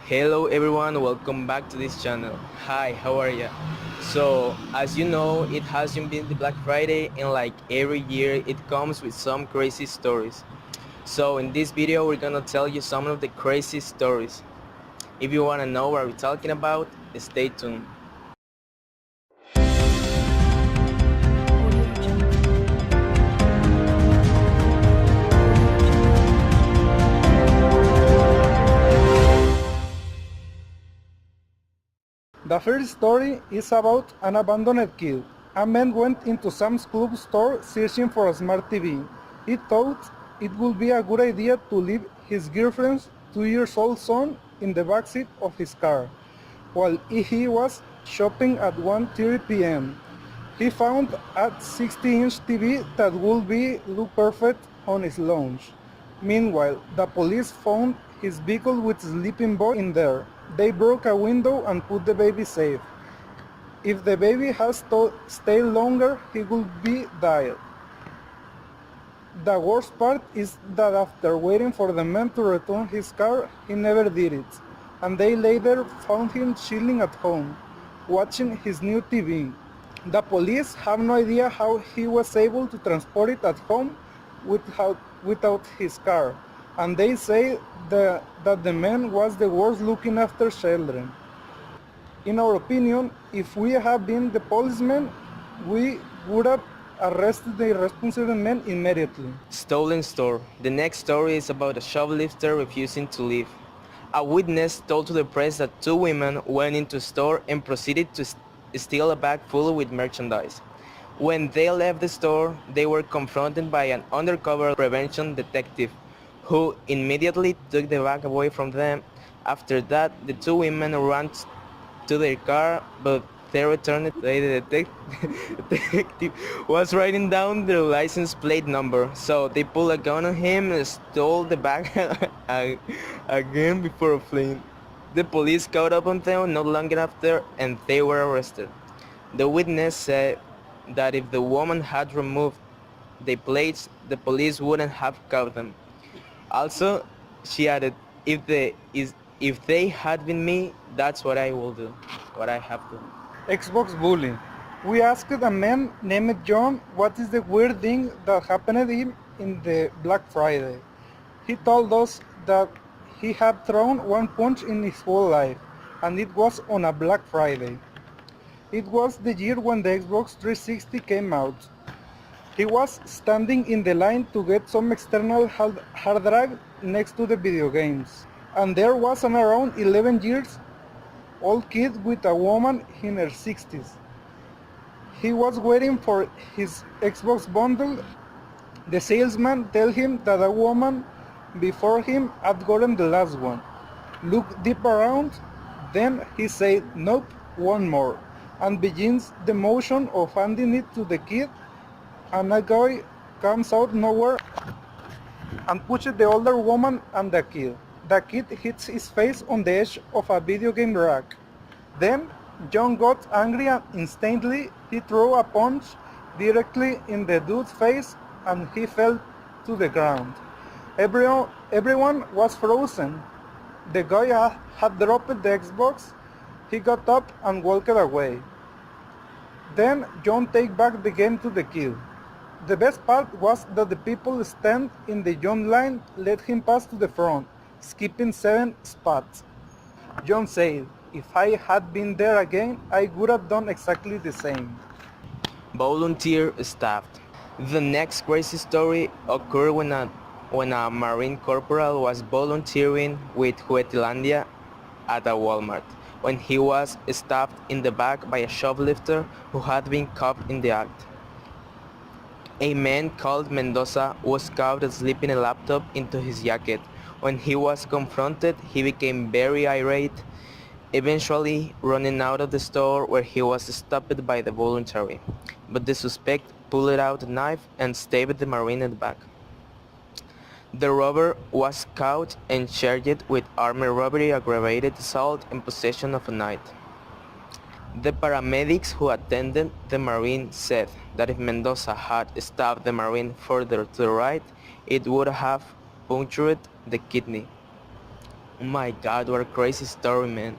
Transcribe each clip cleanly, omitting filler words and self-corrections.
Hello everyone, welcome back to this channel. Hi, how are ya? So, as you know, it hasn't been the Black Friday and like every year it comes with some crazy stories. So in this video we're gonna tell you some of the crazy stories. If you wanna know what we're talking about, stay tuned. The first story is about an abandoned kid. A man went into Sam's Club store searching for a smart TV. He thought it would be a good idea to leave his girlfriend's 2 years old son in the backseat of his car while he was shopping at 1:30 p.m. He found a 60-inch TV that would be look perfect on his lounge. Meanwhile, the police found his vehicle with sleeping boy in there. They broke a window and put the baby safe. If the baby has stayed longer, he would be died. The worst part is that after waiting for the man to return his car, he never did it, and they later found him chilling at home, watching his new TV. The police have no idea how he was able to transport it at home without his car, and they say that the man was the worst looking after children. In our opinion, if we had been the policemen, we would have arrested the irresponsible man immediately. Stolen store. The next story is about a shoplifter refusing to leave. A witness told to the press that two women went into a store and proceeded to steal a bag full with merchandise. When they left the store, they were confronted by an undercover prevention detective who immediately took the bag away from them. After that, the two women ran to their car, but they returned. The detective was writing down their license plate number, so they pulled a gun on him and stole the bag again before fleeing. The police caught up on them not long after, and they were arrested. The witness said that if the woman had removed the plates, the police wouldn't have caught them. Also, she added, if they had been me, that's what I will do, what I have done. Xbox bully. We asked a man named John what is the weird thing that happened to him in the Black Friday. He told us that he had thrown one punch in his whole life, and it was on a Black Friday. It was the year when the Xbox 360 came out. He was standing in the line to get some external hard drive next to the video games. And there was an around 11 years old kid with a woman in her 60s. He was waiting for his Xbox bundle. The salesman told him that a woman before him had gotten the last one. Look deep around, then he said, nope, one more, and begins the motion of handing it to the kid, and a guy comes out nowhere and pushes the older woman and the kid. The kid hits his face on the edge of a video game rack. Then John got angry and instantly he threw a punch directly in the dude's face and he fell to the ground. Everyone was frozen. The guy had dropped the Xbox. He got up and walked away. Then John take back the game to the kid. The best part was that the people stand in the John line let him pass to the front, skipping 7 spots. John said, if I had been there again, I would have done exactly the same. Volunteer staffed. The next crazy story occurred when a Marine corporal was volunteering with Juguetilandia at a Walmart when he was stabbed in the back by a shoplifter who had been caught in the act. A man called Mendoza was caught slipping a laptop into his jacket. When he was confronted, he became very irate, eventually running out of the store where he was stopped by the voluntary. But the suspect pulled out a knife and stabbed the Marine in the back. The robber was caught and charged with armed robbery, aggravated assault, and possession of a knife. The paramedics who attended the Marine said that if Mendoza had stabbed the Marine further to the right, it would have punctured the kidney. Oh my god, what a crazy story, man.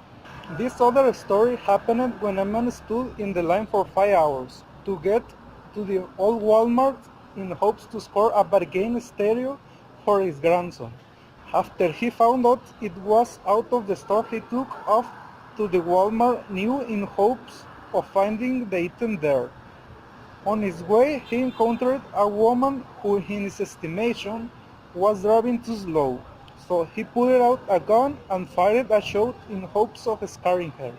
This other story happened when a man stood in the line for 5 hours to get to the old Walmart in hopes to score a bargain stereo for his grandson. After he found out it was out of the store, he took off to the Walmart new in hopes of finding the item there. On his way, he encountered a woman who, in his estimation, was driving too slow, so he pulled out a gun and fired a shot in hopes of scaring her.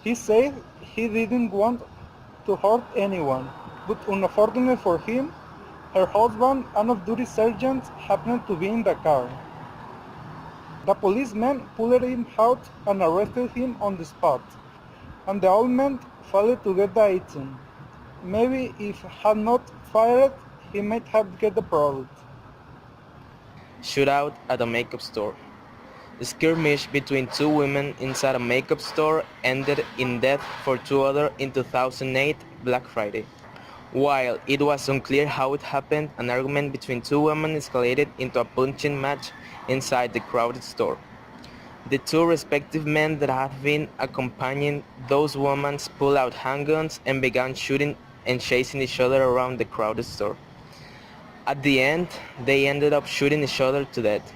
He said he didn't want to hurt anyone, but unfortunately for him, her husband, an off-duty sergeant, happened to be in the car. The policeman pulled him out and arrested him on the spot, and the old man failed to get the item. Maybe if he had not fired, he might have get the product. Shootout at a makeup store. The skirmish between two women inside a makeup store ended in death for two others in 2008 Black Friday. While it was unclear how it happened, an argument between two women escalated into a punching match inside the crowded store. The two respective men that had been accompanying those women pulled out handguns and began shooting and chasing each other around the crowded store. At the end, they ended up shooting each other to death.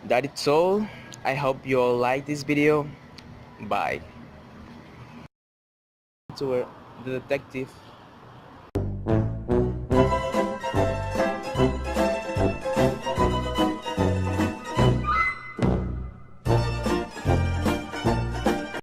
That is all. I hope you all like this video. Bye. To the detective.